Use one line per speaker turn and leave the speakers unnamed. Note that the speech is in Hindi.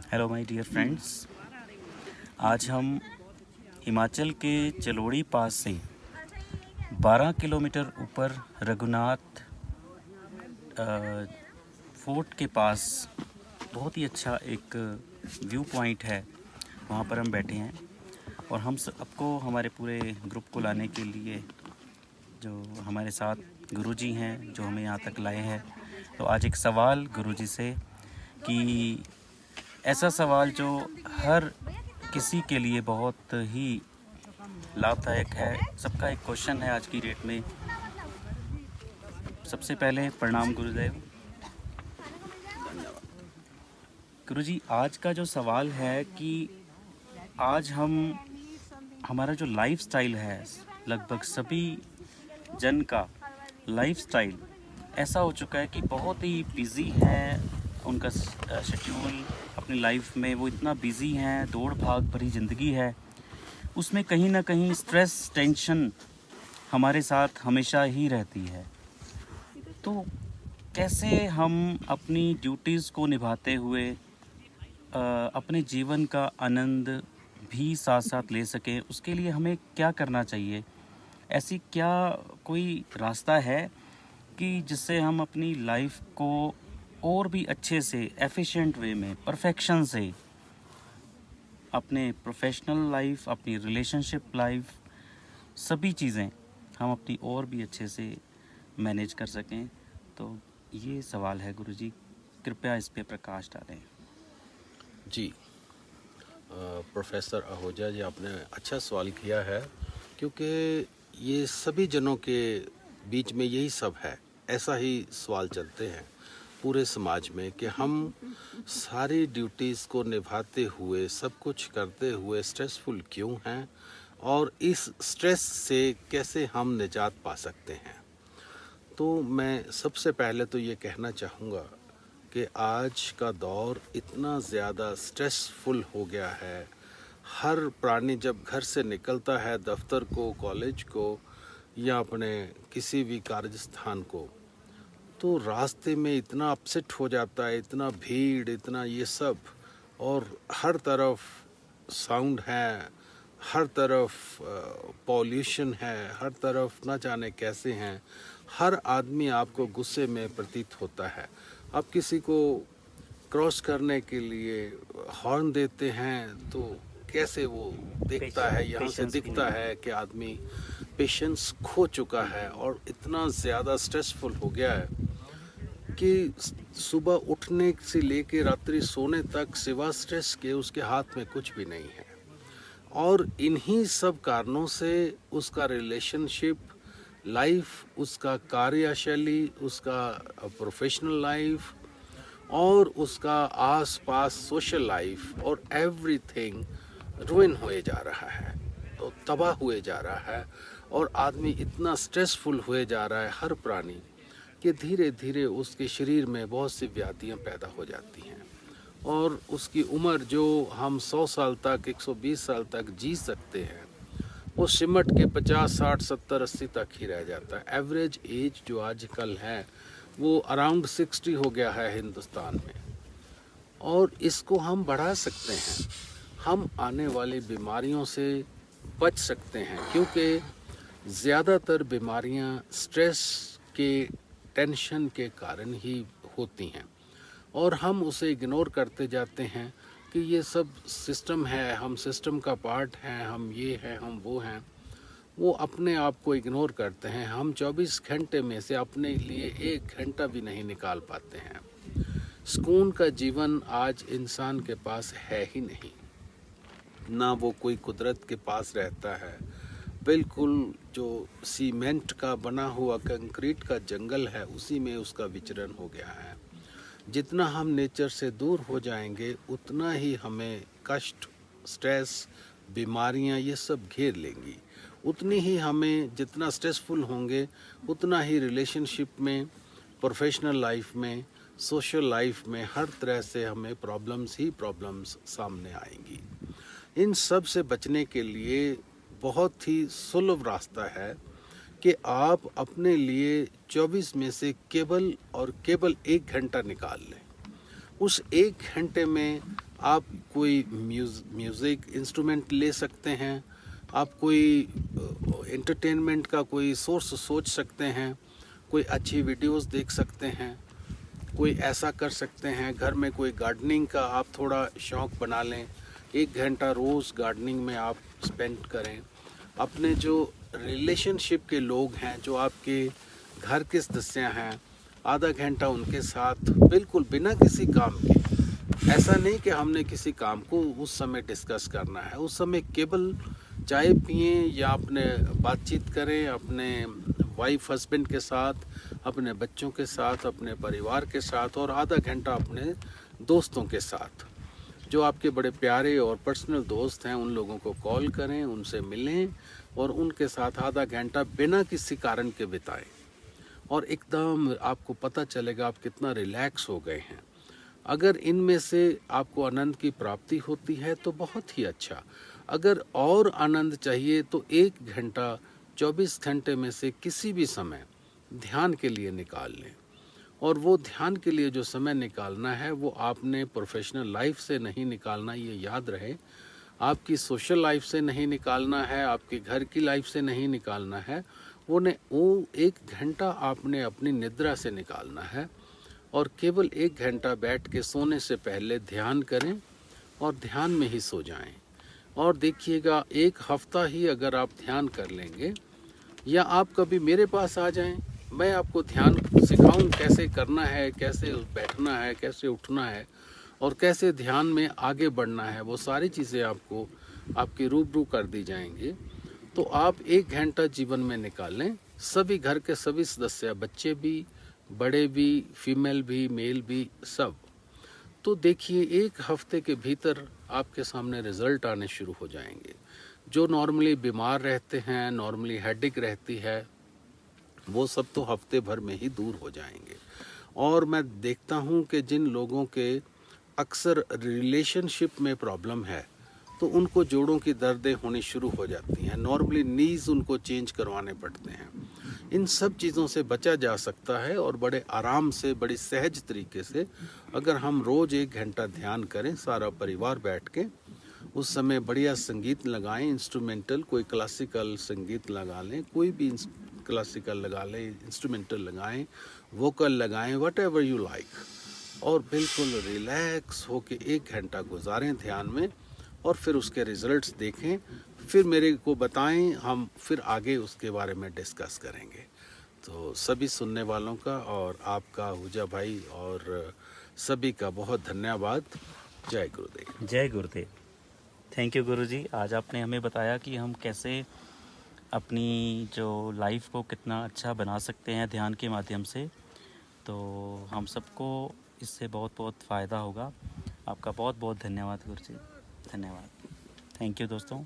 Hello my dear friends. आज हम हिमाचल के जलोड़ी पास से 12 किलोमीटर ऊपर रघुनाथ फोर्ट के पास बहुत ही अच्छा एक व्यू पॉइंट है, वहाँ पर हम बैठे हैं। और हम सबको, हमारे पूरे ग्रुप को लाने के लिए जो हमारे साथ गुरुजी हैं, जो हमें यहाँ तक लाए हैं। तो आज एक सवाल गुरुजी से कि ऐसा सवाल जो हर किसी के लिए बहुत ही लाभदायक है। सबका एक क्वेश्चन है आज की डेट में। सबसे पहले प्रणाम गुरुदेव। गुरुजी, आज का जो सवाल है कि आज हमारा जो लाइफस्टाइल है, लगभग सभी जन का लाइफस्टाइल ऐसा हो चुका है कि बहुत ही बिज़ी है। उनका शेड्यूल अपनी लाइफ में वो इतना बिज़ी हैं, दौड़ भाग भरी ज़िंदगी है, उसमें कहीं ना कहीं स्ट्रेस, टेंशन हमारे साथ हमेशा ही रहती है। तो कैसे हम अपनी ड्यूटीज़ को निभाते हुए अपने जीवन का आनंद भी साथ साथ ले सकें, उसके लिए हमें क्या करना चाहिए? ऐसी क्या कोई रास्ता है कि जिससे हम अपनी लाइफ को और भी अच्छे से, एफिशिएंट वे में, परफेक्शन से अपने प्रोफेशनल लाइफ, अपनी रिलेशनशिप लाइफ, सभी चीज़ें हम अपनी और भी अच्छे से मैनेज कर सकें? तो ये सवाल है गुरुजी, कृपया इस पे प्रकाश डालें।
जी, प्रोफेसर आहूजा जी, आपने अच्छा सवाल किया है, क्योंकि ये सभी जनों के बीच में यही सब है। ऐसा ही सवाल चलते हैं पूरे समाज में कि हम सारी ड्यूटीज़ को निभाते हुए, सब कुछ करते हुए स्ट्रेसफुल क्यों हैं और इस स्ट्रेस से कैसे हम निजात पा सकते हैं। तो मैं सबसे पहले तो ये कहना चाहूँगा कि आज का दौर इतना ज़्यादा स्ट्रेसफुल हो गया है। हर प्राणी जब घर से निकलता है दफ्तर को, कॉलेज को या अपने किसी भी कार्यस्थान को, तो रास्ते में इतना अपसेट हो जाता है, इतना भीड़, इतना ये सब, और हर तरफ साउंड है, हर तरफ पॉल्यूशन है, हर तरफ ना जाने कैसे हैं। हर आदमी आपको गुस्से में प्रतीत होता है। आप किसी को क्रॉस करने के लिए हॉर्न देते हैं तो कैसे वो देखता है, यहाँ से दिखता है कि आदमी पेशेंस खो चुका है और इतना ज़्यादा स्ट्रेसफुल हो गया है कि सुबह उठने से लेके रात्रि सोने तक सिवा स्ट्रेस के उसके हाथ में कुछ भी नहीं है। और इन्हीं सब कारणों से उसका रिलेशनशिप लाइफ, उसका कार्यशैली, उसका प्रोफेशनल लाइफ और उसका आसपास सोशल लाइफ और एवरीथिंग रुइन हुए जा रहा है, तो तबाह हुए जा रहा है। और आदमी इतना स्ट्रेसफुल हुए जा रहा है, हर प्राणी, कि धीरे धीरे उसके शरीर में बहुत सी व्याधियां पैदा हो जाती हैं और उसकी उम्र जो हम 100 साल तक, 120 साल तक जी सकते हैं, वो सिमट के 50, 60, 70, 80 तक ही रह जाता है। एवरेज एज जो आजकल है वो अराउंड 60 हो गया है हिंदुस्तान में, और इसको हम बढ़ा सकते हैं। हम आने वाली बीमारियों से बच सकते हैं, क्योंकि ज़्यादातर बीमारियां स्ट्रेस के, टेंशन के कारण ही होती हैं और हम उसे इग्नोर करते जाते हैं कि ये सब सिस्टम है, हम सिस्टम का पार्ट हैं, हम ये हैं, हम वो हैं। वो अपने आप को इग्नोर करते हैं। हम 24 घंटे में से अपने लिए 1 घंटा भी नहीं निकाल पाते हैं। सुकून का जीवन आज इंसान के पास है ही नहीं, ना वो कोई कुदरत के पास रहता है। बिल्कुल जो सीमेंट का बना हुआ कंक्रीट का जंगल है, उसी में उसका विचरण हो गया है। जितना हम नेचर से दूर हो जाएंगे उतना ही हमें कष्ट, स्ट्रेस, बीमारियां ये सब घेर लेंगी। उतनी ही हमें, जितना स्ट्रेसफुल होंगे उतना ही रिलेशनशिप में, प्रोफेशनल लाइफ में, सोशल लाइफ में हर तरह से हमें प्रॉब्लम्स ही प्रॉब्लम्स सामने आएंगी। इन सब से बचने के लिए बहुत ही सुलभ रास्ता है कि आप अपने लिए 24 में से केवल और केवल 1 घंटा निकाल लें। उस 1 घंटे में आप कोई म्यूज़िक इंस्ट्रूमेंट ले सकते हैं, आप कोई एंटरटेनमेंट का कोई सोर्स सोच सकते हैं, कोई अच्छी वीडियोस देख सकते हैं, कोई ऐसा कर सकते हैं। घर में कोई गार्डनिंग का आप थोड़ा शौक़ बना लें, 1 घंटा रोज़ गार्डनिंग में आप स्पेंड करें। अपने जो रिलेशनशिप के लोग हैं, जो आपके घर के सदस्य हैं, आधा घंटा उनके साथ बिल्कुल बिना किसी काम के, ऐसा नहीं कि हमने किसी काम को उस समय डिस्कस करना है, उस समय केवल चाय पिएं या अपने बातचीत करें अपने वाइफ हस्बैंड के साथ, अपने बच्चों के साथ, अपने परिवार के साथ, और आधा घंटा अपने दोस्तों के साथ। जो आपके बड़े प्यारे और पर्सनल दोस्त हैं उन लोगों को कॉल करें, उनसे मिलें और उनके साथ आधा घंटा बिना किसी कारण के बिताएं, और एकदम आपको पता चलेगा आप कितना रिलैक्स हो गए हैं। अगर इनमें से आपको आनंद की प्राप्ति होती है तो बहुत ही अच्छा। अगर और आनंद चाहिए तो 1 घंटा 24 घंटे में से किसी भी समय ध्यान के लिए निकाल लें। और वो ध्यान के लिए जो समय निकालना है वो आपने प्रोफेशनल लाइफ से नहीं निकालना, ये याद रहे। आपकी सोशल लाइफ से नहीं निकालना है, आपके घर की लाइफ से नहीं निकालना है। वो 1 घंटा आपने अपनी निद्रा से निकालना है, और केवल 1 घंटा बैठ के सोने से पहले ध्यान करें और ध्यान में ही सो जाएं। और देखिएगा 1 हफ्ता ही अगर आप ध्यान कर लेंगे, या आप कभी मेरे पास आ जाएं, मैं आपको ध्यान सिखाऊं कैसे करना है, कैसे बैठना है, कैसे उठना है और कैसे ध्यान में आगे बढ़ना है, वो सारी चीज़ें आपको आपके रूबरू कर दी जाएंगी। तो आप 1 घंटा जीवन में निकालें, सभी घर के सभी सदस्य, बच्चे भी, बड़े भी, फीमेल भी, मेल भी, सब। तो देखिए 1 हफ्ते के भीतर आपके सामने रिजल्ट आने शुरू हो जाएंगे। जो नॉर्मली बीमार रहते हैं, नॉर्मली हेडेक रहती है, वो सब तो हफ्ते भर में ही दूर हो जाएंगे। और मैं देखता हूँ कि जिन लोगों के अक्सर रिलेशनशिप में प्रॉब्लम है तो उनको जोड़ों की दर्दें होनी शुरू हो जाती हैं, नॉर्मली नीज़ उनको चेंज करवाने पड़ते हैं। इन सब चीज़ों से बचा जा सकता है, और बड़े आराम से, बड़ी सहज तरीके से अगर हम रोज़ 1 घंटा ध्यान करें सारा परिवार बैठ के, उस समय बढ़िया संगीत लगाएं, इंस्ट्रूमेंटल, कोई क्लासिकल संगीत लगा लें, कोई भी क्लासिकल लगा लें, इंस्ट्रूमेंटल लगाएं, वोकल लगाएं, वट एवर यू लाइक, और बिल्कुल रिलैक्स होके 1 घंटा गुजारें ध्यान में, और फिर उसके रिजल्ट्स देखें, फिर मेरे को बताएं, हम फिर आगे उसके बारे में डिस्कस करेंगे। तो सभी सुनने वालों का और आपका हुजा भाई और सभी का बहुत धन्यवाद। जय गुरुदेव।
जय गुरुदेव। थैंक यू गुरुजी। आज आपने हमें बताया कि हम कैसे अपनी जो लाइफ को कितना अच्छा बना सकते हैं ध्यान के माध्यम से। तो हम सबको इससे बहुत बहुत फ़ायदा होगा। आपका बहुत बहुत धन्यवाद गुरुजी। धन्यवाद। थैंक यू दोस्तों।